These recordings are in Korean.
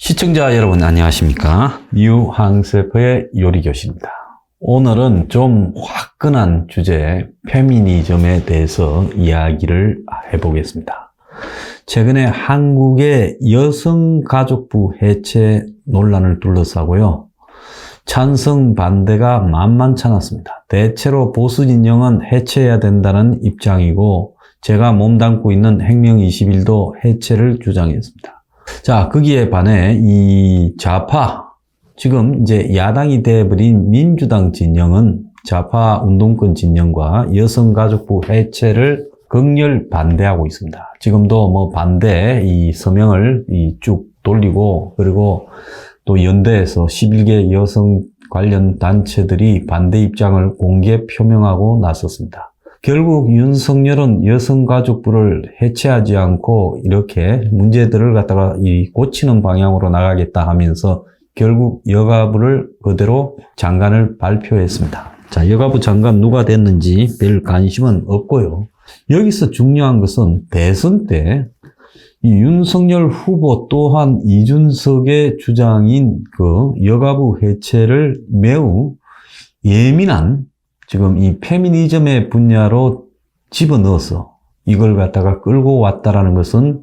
시청자 여러분 안녕하십니까? 유항세프의 요리교실입니다. 오늘은 좀 화끈한 주제 페미니즘에 대해서 이야기를 해보겠습니다. 최근에 한국의 여성가족부 해체 논란을 둘러싸고요. 찬성 반대가 만만치 않았습니다. 대체로 보수 진영은 해체해야 된다는 입장이고 제가 몸담고 있는 혁명21도 해체를 주장했습니다. 자, 거기에 반해 이 좌파, 지금 이제 야당이 돼버린 민주당 진영은 좌파 운동권 진영과 여성가족부 해체를 극렬 반대하고 있습니다. 지금도 뭐 반대 이 서명을 쭉 돌리고, 그리고 또 연대에서 11개 여성 관련 단체들이 반대 입장을 공개 표명하고 나섰습니다. 결국 윤석열은 여성가족부를 해체하지 않고 이렇게 문제들을 갖다가 고치는 방향으로 나가겠다 하면서 결국 여가부를 그대로 장관을 발표했습니다. 자, 여가부 장관 누가 됐는지 별 관심은 없고요. 여기서 중요한 것은 대선 때 이 윤석열 후보 또한 이준석의 주장인 그 여가부 해체를 매우 예민한 지금 이 페미니즘의 분야로 집어넣어서 이걸 갖다가 끌고 왔다라는 것은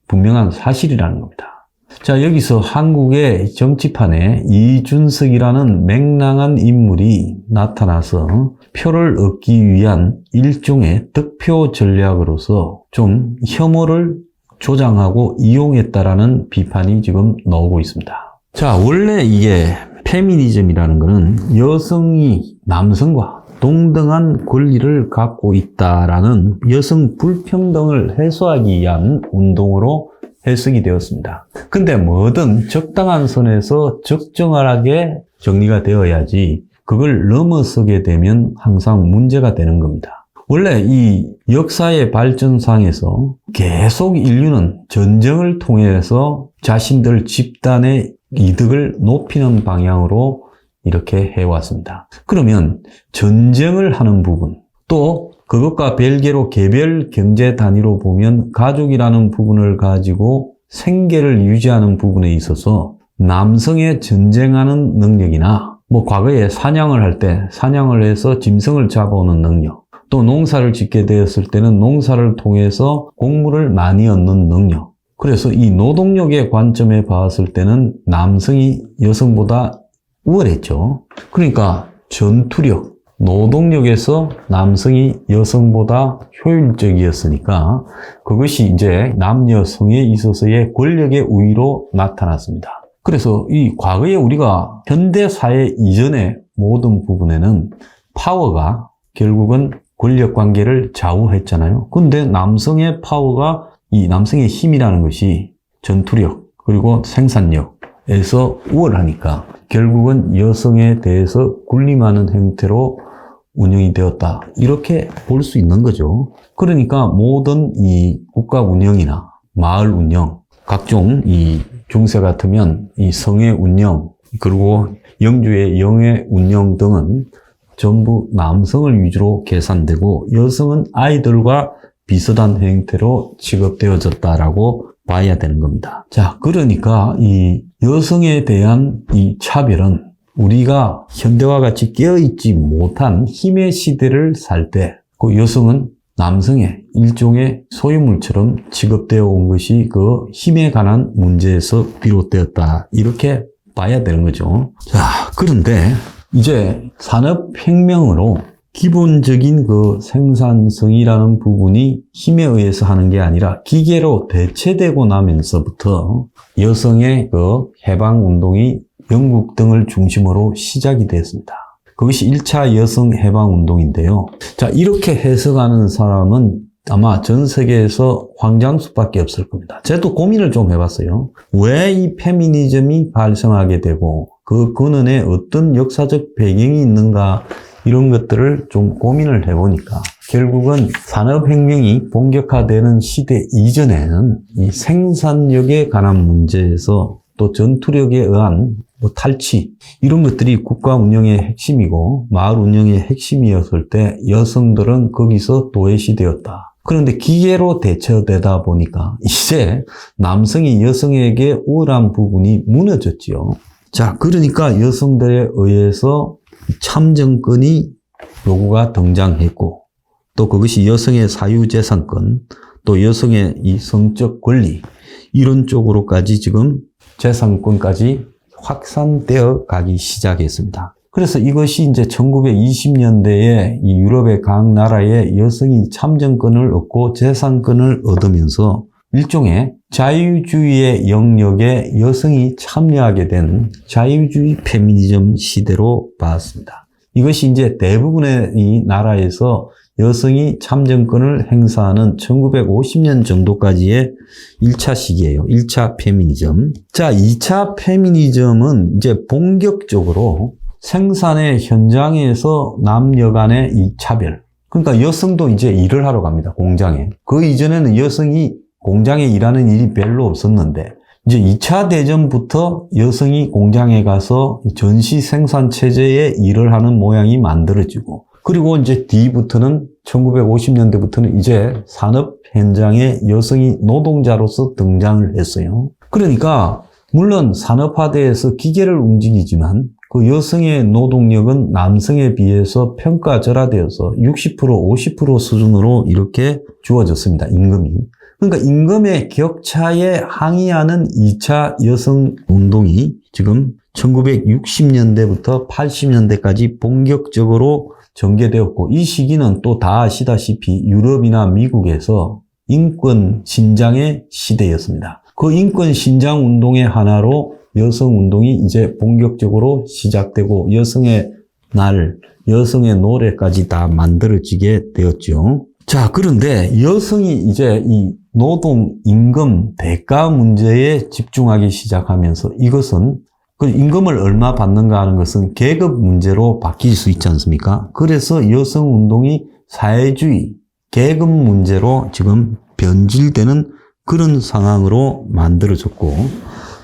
분명한 사실이라는 겁니다. 자, 여기서 한국의 정치판에 이준석이라는 맹랑한 인물이 나타나서 표를 얻기 위한 일종의 득표 전략으로서 좀 혐오를 조장하고 이용했다라는 비판이 지금 나오고 있습니다. 자, 원래 이게 페미니즘이라는 것은 여성이 남성과 동등한 권리를 갖고 있다라는 여성 불평등을 해소하기 위한 운동으로 해석이 되었습니다. 근데 뭐든 적당한 선에서 적정하게 정리가 되어야지 그걸 넘어서게 되면 항상 문제가 되는 겁니다. 원래 이 역사의 발전상에서 계속 인류는 전쟁을 통해서 자신들 집단의 이득을 높이는 방향으로 이렇게 해왔습니다. 그러면 전쟁을 하는 부분, 또 그것과 별개로 개별 경제 단위로 보면 가족이라는 부분을 가지고 생계를 유지하는 부분에 있어서 남성의 전쟁하는 능력이나 뭐 과거에 사냥을 할 때 사냥을 해서 짐승을 잡아오는 능력, 또 농사를 짓게 되었을 때는 농사를 통해서 곡물을 많이 얻는 능력, 그래서 이 노동력의 관점에 봤을 때는 남성이 여성보다 우월했죠. 그러니까 전투력, 노동력에서 남성이 여성보다 효율적이었으니까 그것이 이제 남여성에 있어서의 권력의 우위로 나타났습니다. 그래서 이 과거에 우리가 현대사회 이전의 모든 부분에는 파워가 결국은 권력 관계를 좌우했잖아요. 근데 남성의 파워가 이 남성의 힘이라는 것이 전투력 그리고 생산력에서 우월하니까 결국은 여성에 대해서 군림하는 형태로 운영이 되었다. 이렇게 볼 수 있는 거죠. 그러니까 모든 이 국가 운영이나 마을 운영, 각종 이 중세 같으면 이 성의 운영, 그리고 영주의 영의 운영 등은 전부 남성을 위주로 계산되고 여성은 아이들과 비슷한 형태로 취급되어졌다라고 봐야 되는 겁니다. 자, 그러니까 이 여성에 대한 이 차별은 우리가 현대와 같이 깨어있지 못한 힘의 시대를 살 때 그 여성은 남성의 일종의 소유물처럼 취급되어 온 것이 그 힘에 관한 문제에서 비롯되었다. 이렇게 봐야 되는 거죠. 자, 그런데 이제 산업혁명으로 기본적인 그 생산성이라는 부분이 힘에 의해서 하는 게 아니라 기계로 대체되고 나면서부터 여성의 그 해방운동이 영국 등을 중심으로 시작이 됐습니다. 그것이 1차 여성 해방운동인데요. 자, 이렇게 해석하는 사람은 아마 전 세계에서 황장수밖에 없을 겁니다. 저도 고민을 좀 해봤어요. 왜 이 페미니즘이 발생하게 되고 그 근원에 어떤 역사적 배경이 있는가 이런 것들을 좀 고민을 해보니까 결국은 산업혁명이 본격화되는 시대 이전에는 이 생산력에 관한 문제에서 또 전투력에 의한 뭐 탈취 이런 것들이 국가 운영의 핵심이고 마을 운영의 핵심이었을 때 여성들은 거기서 도외시 되었다. 그런데 기계로 대처되다 보니까 이제 남성이 여성에게 우월한 부분이 무너졌지요. 자, 그러니까 여성들에 의해서 참정권이 요구가 등장했고, 또 그것이 여성의 사유재산권, 또 여성의 이 성적 권리, 이런 쪽으로까지 지금 재산권까지 확산되어 가기 시작했습니다. 그래서 이것이 이제 1920년대에 이 유럽의 각 나라에 여성이 참정권을 얻고 재산권을 얻으면서 일종의 자유주의의 영역에 여성이 참여하게 된 자유주의 페미니즘 시대로 봤습니다. 이것이 이제 대부분의 이 나라에서 여성이 참정권을 행사하는 1950년 정도까지의 1차 시기예요. 1차 페미니즘. 자, 2차 페미니즘은 이제 본격적으로 생산의 현장에서 남녀 간의 이 차별. 그러니까 여성도 이제 일을 하러 갑니다. 공장에. 그 이전에는 여성이 공장에 일하는 일이 별로 없었는데 이제 2차 대전부터 여성이 공장에 가서 전시 생산 체제에 일을 하는 모양이 만들어지고, 그리고 이제 뒤부터는 1950년대부터는 이제 산업 현장에 여성이 노동자로서 등장을 했어요. 그러니까 물론 산업화돼서 기계를 움직이지만 그 여성의 노동력은 남성에 비해서 평가절하되어서 60%, 50% 수준으로 이렇게 주어졌습니다. 임금이. 그러니까 임금의 격차에 항의하는 2차 여성운동이 지금 1960년대부터 80년대까지 본격적으로 전개되었고, 이 시기는 또 다 아시다시피 유럽이나 미국에서 인권 신장의 시대였습니다. 그 인권 신장 운동의 하나로 여성 운동이 이제 본격적으로 시작되고 여성의 날, 여성의 노래까지 다 만들어지게 되었죠. 자, 그런데 여성이 이제 이 노동, 임금, 대가 문제에 집중하기 시작하면서 이것은 그 임금을 얼마 받는가 하는 것은 계급 문제로 바뀔 수 있지 않습니까? 그래서 여성 운동이 사회주의, 계급 문제로 지금 변질되는 그런 상황으로 만들어졌고,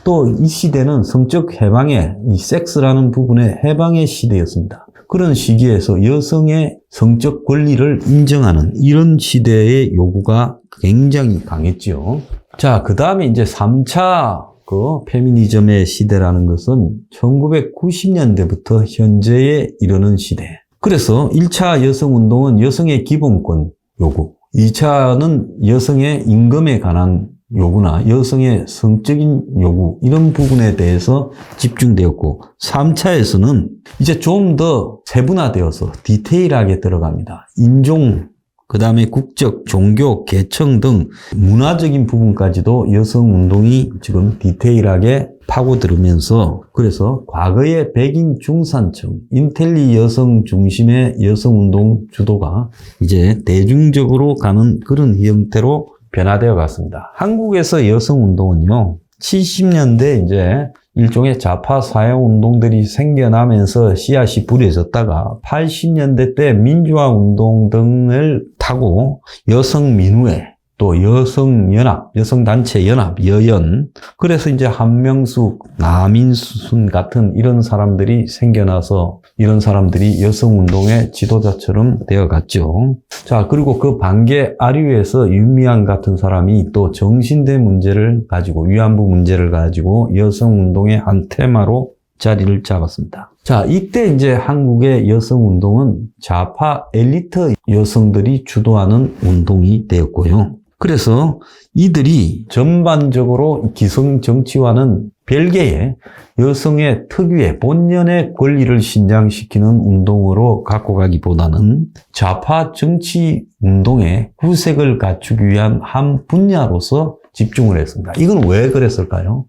또 이 시대는 성적 해방의, 이 섹스라는 부분의 해방의 시대였습니다. 그런 시기에서 여성의 성적 권리를 인정하는 이런 시대의 요구가 굉장히 강했죠. 자, 그 다음에 이제 3차 그 페미니즘의 시대라는 것은 1990년대부터 현재에 이르는 시대. 그래서 1차 여성운동은 여성의 기본권 요구, 2차는 여성의 임금에 관한 요구나 여성의 성적인 요구, 이런 부분에 대해서 집중되었고, 3차에서는 이제 좀 더 세분화되어서 디테일하게 들어갑니다. 인종, 그 다음에 국적, 종교, 계층 등 문화적인 부분까지도 여성운동이 지금 디테일하게 파고들으면서, 그래서 과거의 백인 중산층, 인텔리 여성 중심의 여성운동 주도가 이제 대중적으로 가는 그런 형태로 변화되어 갔습니다. 한국에서 여성운동은요, 70년대 이제 일종의 좌파 사회운동들이 생겨나면서 씨앗이 부려졌다가 80년대 때 민주화운동 등을 타고 여성민우회, 또 여성연합, 여성단체 연합, 여연, 그래서 이제 한명숙, 나민순 같은 이런 사람들이 생겨나서 이런 사람들이 여성운동의 지도자처럼 되어갔죠. 자, 그리고 그 반개 아류에서 윤미향 같은 사람이 또 정신대 문제를 가지고, 위안부 문제를 가지고 여성운동의 한 테마로 자리를 잡았습니다. 자, 이때 이제 한국의 여성운동은 좌파 엘리트 여성들이 주도하는 운동이 되었고요. 그래서 이들이 전반적으로 기성 정치와는 별개의 여성의 특유의 본연의 권리를 신장시키는 운동으로 갖고 가기보다는 좌파 정치 운동의 구색을 갖추기 위한 한 분야로서 집중을 했습니다. 이건 왜 그랬을까요?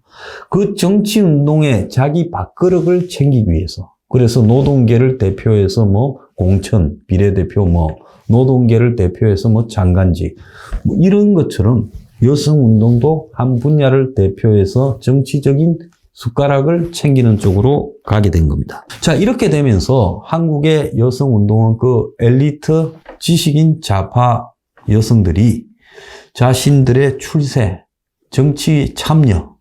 그 정치 운동에 자기 밥그릇을 챙기기 위해서. 그래서 노동계를 대표해서 공천, 비례대표 노동계를 대표해서 장관직, 이런 것처럼 여성운동도 한 분야를 대표해서 정치적인 숟가락을 챙기는 쪽으로 가게 된 겁니다. 자, 이렇게 되면서 한국의 여성운동은 그 엘리트 지식인 좌파 여성들이 자신들의 출세, 정치 참여,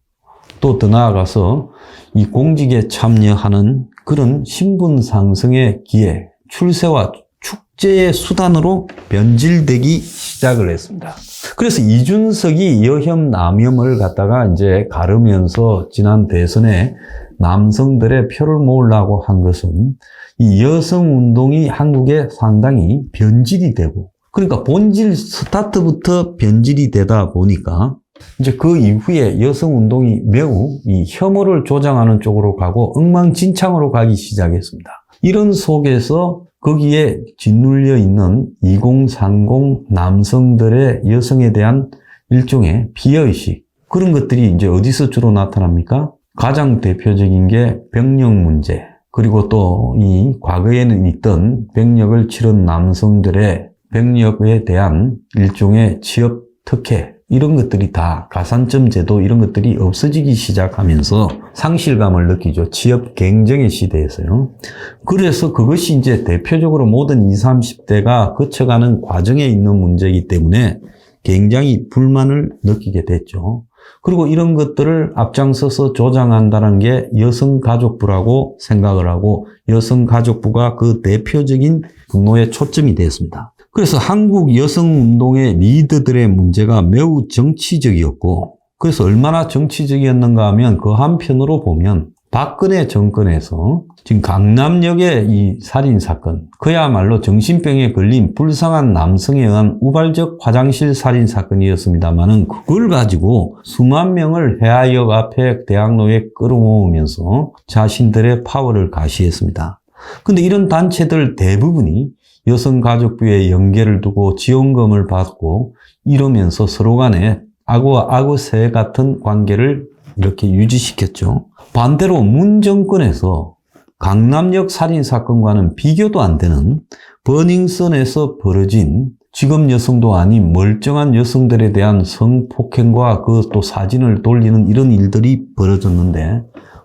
또 더 나아가서 이 공직에 참여하는 그런 신분 상승의 기회, 출세와 축제의 수단으로 변질되기 시작. 시작을 했습니다. 그래서 이준석이 여혐 남혐을 갖다가 이제 가르면서 지난 대선에 남성들의 표를 모으려고 한 것은 이 여성 운동이 한국에 상당히 변질이 되고, 그러니까 본질 스타트부터 변질이 되다 보니까 이제 그 이후에 여성 운동이 매우 이 혐오를 조장하는 쪽으로 가고 엉망진창으로 가기 시작했습니다. 이런 속에서 거기에 짓눌려 있는 2030 남성들의 여성에 대한 일종의 비하의식, 그런 것들이 이제 어디서 주로 나타납니까? 가장 대표적인 게 병력 문제, 그리고 또 이 과거에는 있던 병력을 치른 남성들의 병력에 대한 일종의 취업 특혜, 이런 것들이 다 가산점 제도 이런 것들이 없어지기 시작하면서 상실감을 느끼죠. 취업 경쟁의 시대에서요. 그래서 그것이 이제 대표적으로 모든 20, 30대가 거쳐가는 과정에 있는 문제이기 때문에 굉장히 불만을 느끼게 됐죠. 그리고 이런 것들을 앞장서서 조장한다는 게 여성가족부라고 생각을 하고 여성가족부가 그 대표적인 분노의 초점이 됐습니다. 그래서 한국 여성운동의 리더들의 문제가 매우 정치적이었고, 그래서 얼마나 정치적이었는가 하면 그 한편으로 보면 박근혜 정권에서 지금 강남역의 이 살인사건, 그야말로 정신병에 걸린 불쌍한 남성에 의한 우발적 화장실 살인사건이었습니다만은 그걸 가지고 수만 명을 해화역 앞에 대학로에 끌어모으면서 자신들의 파워를 가시했습니다. 근데 이런 단체들 대부분이 여성가족부에 연계를 두고 지원금을 받고 이러면서 서로 간에 악어와 악어새 같은 관계를 이렇게 유지시켰죠. 반대로 문 정권에서 강남역 살인사건과는 비교도 안 되는 버닝썬에서 벌어진 직업 여성도 아닌 멀쩡한 여성들에 대한 성폭행과 그 또 사진을 돌리는 이런 일들이 벌어졌는데,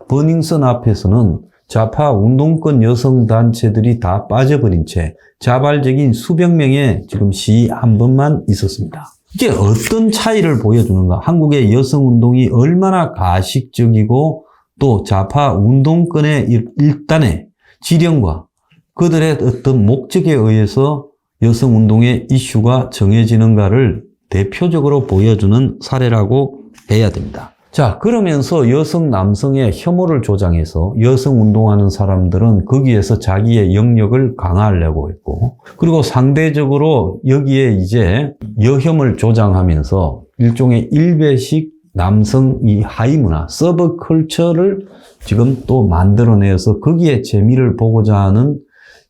버닝썬 앞에서는 좌파 운동권 여성단체들이 다 빠져버린 채 자발적인 수백 명의 지금 시위 한 번만 있었습니다. 이게 어떤 차이를 보여주는가? 한국의 여성운동이 얼마나 가식적이고 또 좌파 운동권의 일단의 지령과 그들의 어떤 목적에 의해서 여성운동의 이슈가 정해지는가를 대표적으로 보여주는 사례라고 해야 됩니다. 자, 그러면서 여성, 남성의 혐오를 조장해서 여성 운동하는 사람들은 거기에서 자기의 영역을 강화하려고 했고, 그리고 상대적으로 여기에 이제 여혐을 조장하면서 일종의 일배식 남성 이 하이 문화, 서브컬처를 지금 또 만들어내서 거기에 재미를 보고자 하는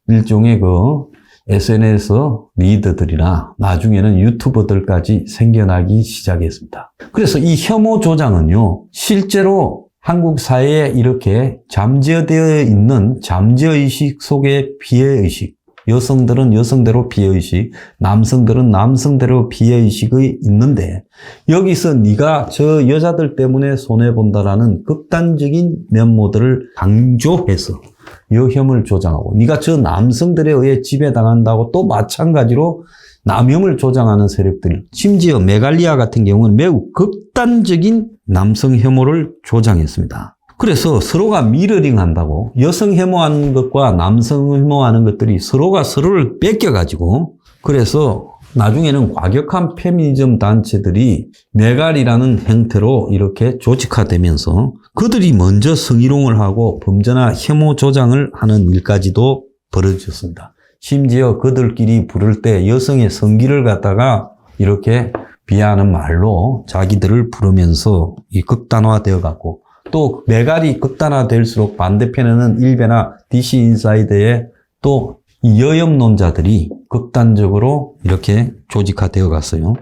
일종의 그 SNS 리더들이나 나중에는 유튜버들까지 생겨나기 시작했습니다. 그래서 이 혐오 조장은요, 실제로 한국 사회에 이렇게 잠재되어 있는 잠재의식 속의 피해의식, 여성들은 여성대로 피해의식, 남성들은 남성대로 피해의식이 있는데, 여기서 네가 저 여자들 때문에 손해본다라는 극단적인 면모들을 강조해서 여혐을 조장하고, 네가 저 남성들에 의해 지배당한다고 또 마찬가지로 남혐을 조장하는 세력들, 심지어 메갈리아 같은 경우는 매우 극단적인 남성 혐오를 조장했습니다. 그래서 서로가 미러링한다고, 여성 혐오하는 것과 남성 혐오하는 것들이 서로가 서로를 뺏겨가지고, 그래서 나중에는 과격한 페미니즘 단체들이 메갈이라는 형태로 이렇게 조직화되면서 그들이 먼저 성희롱을 하고 범죄나 혐오 조장을 하는 일까지도 벌어졌습니다. 심지어 그들끼리 부를 때 여성의 성기를 갖다가 이렇게 비하하는 말로 자기들을 부르면서 이 극단화되어 갖고, 또 메갈이 극단화될수록 반대편에는 일베나 DC 인사이드에 또 이 여혐론자들이 극단적으로 이렇게 조직화되어 갔어요.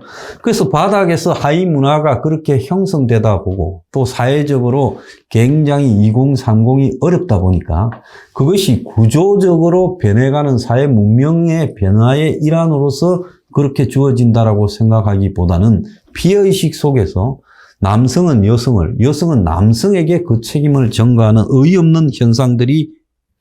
그래서 바닥에서 하이 문화가 그렇게 형성되다 보고 또 사회적으로 굉장히 2030이 어렵다 보니까 그것이 구조적으로 변해가는 사회 문명의 변화의 일환으로서 그렇게 주어진다라고 생각하기보다는 피해의식 속에서 남성은 여성을, 여성은 남성에게 그 책임을 전가하는 어이없는 현상들이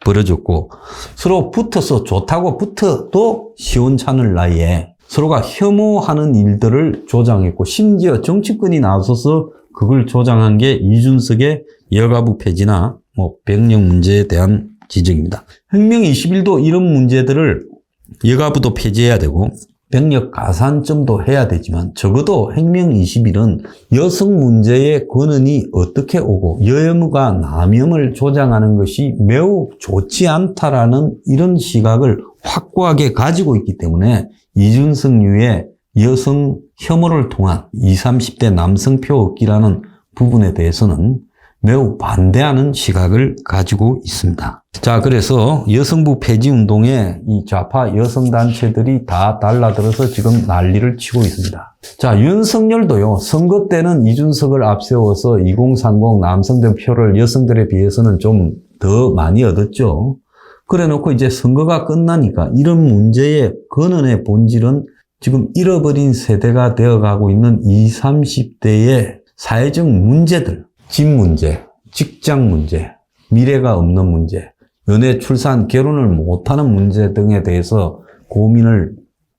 벌어졌고, 서로 붙어서 좋다고 붙어도 시원찮을 나이에 서로가 혐오하는 일들을 조장했고, 심지어 정치권이 나서서 그걸 조장한 게 이준석의 여가부 폐지나 병력 문제에 대한 지적입니다. 혁명 21도 이런 문제들을 여가부도 폐지해야 되고 병력 가산점도 해야 되지만 적어도 행명 20일은 여성 문제의 권한이 어떻게 오고 여혐과 남혐을 조장하는 것이 매우 좋지 않다라는 이런 시각을 확고하게 가지고 있기 때문에 이준석류의 여성 혐오를 통한 20, 30대 남성표 얻기라는 부분에 대해서는 매우 반대하는 시각을 가지고 있습니다. 자, 그래서 여성부 폐지 운동에 이 좌파 여성단체들이 다 달라들어서 지금 난리를 치고 있습니다. 자, 윤석열도요, 선거 때는 이준석을 앞세워서 2030 남성들 표를 여성들에 비해서는 좀 더 많이 얻었죠. 그래 놓고 이제 선거가 끝나니까 이런 문제의 근원의 본질은 지금 잃어버린 세대가 되어가고 있는 20, 30대의 사회적 문제들, 집 문제, 직장 문제, 미래가 없는 문제, 연애, 출산, 결혼을 못하는 문제 등에 대해서 고민을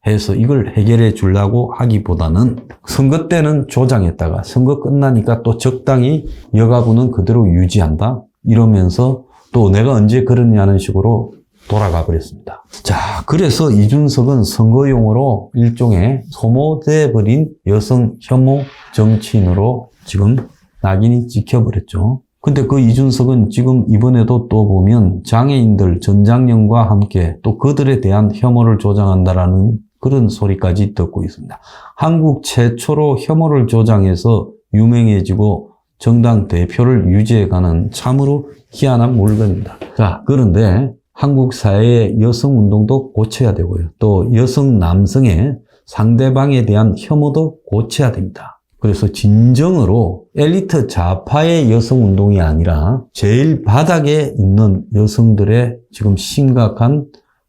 해서 이걸 해결해 주려고 하기보다는 선거 때는 조장했다가 선거 끝나니까 또 적당히 여가부는 그대로 유지한다 이러면서 또 내가 언제 그러냐는 식으로 돌아가 버렸습니다. 자, 그래서 이준석은 선거용으로 일종의 소모돼 버린 여성 혐오 정치인으로 지금 낙인이 찍혀버렸죠. 근데 그 이준석은 지금 이번에도 또 보면 장애인들 전장년과 함께 또 그들에 대한 혐오를 조장한다라는 그런 소리까지 듣고 있습니다. 한국 최초로 혐오를 조장해서 유명해지고 정당 대표를 유지해가는 참으로 희한한 물건입니다. 자, 그런데 한국 사회의 여성 운동도 고쳐야 되고요. 또 여성, 남성의 상대방에 대한 혐오도 고쳐야 됩니다. 그래서 진정으로 엘리트 좌파의 여성 운동이 아니라 제일 바닥에 있는 여성들의 지금 심각한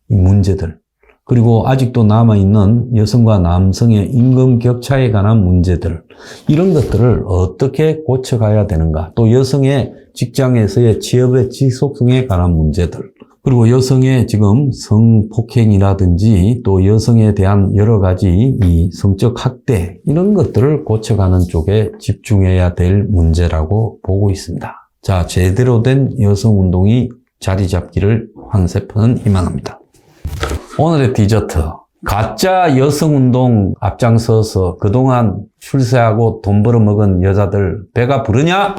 문제들, 그리고 아직도 남아있는 여성과 남성의 임금 격차에 관한 문제들, 이런 것들을 어떻게 고쳐가야 되는가, 또 여성의 직장에서의 취업의 지속성에 관한 문제들, 그리고 여성의 지금 성폭행이라든지 또 여성에 대한 여러 가지 이 성적 학대, 이런 것들을 고쳐가는 쪽에 집중해야 될 문제라고 보고 있습니다. 자, 제대로 된 여성 운동이 자리 잡기를 황세표는 희망합니다. 오늘의 디저트. 가짜 여성 운동 앞장서서 그동안 출세하고 돈 벌어먹은 여자들 배가 부르냐?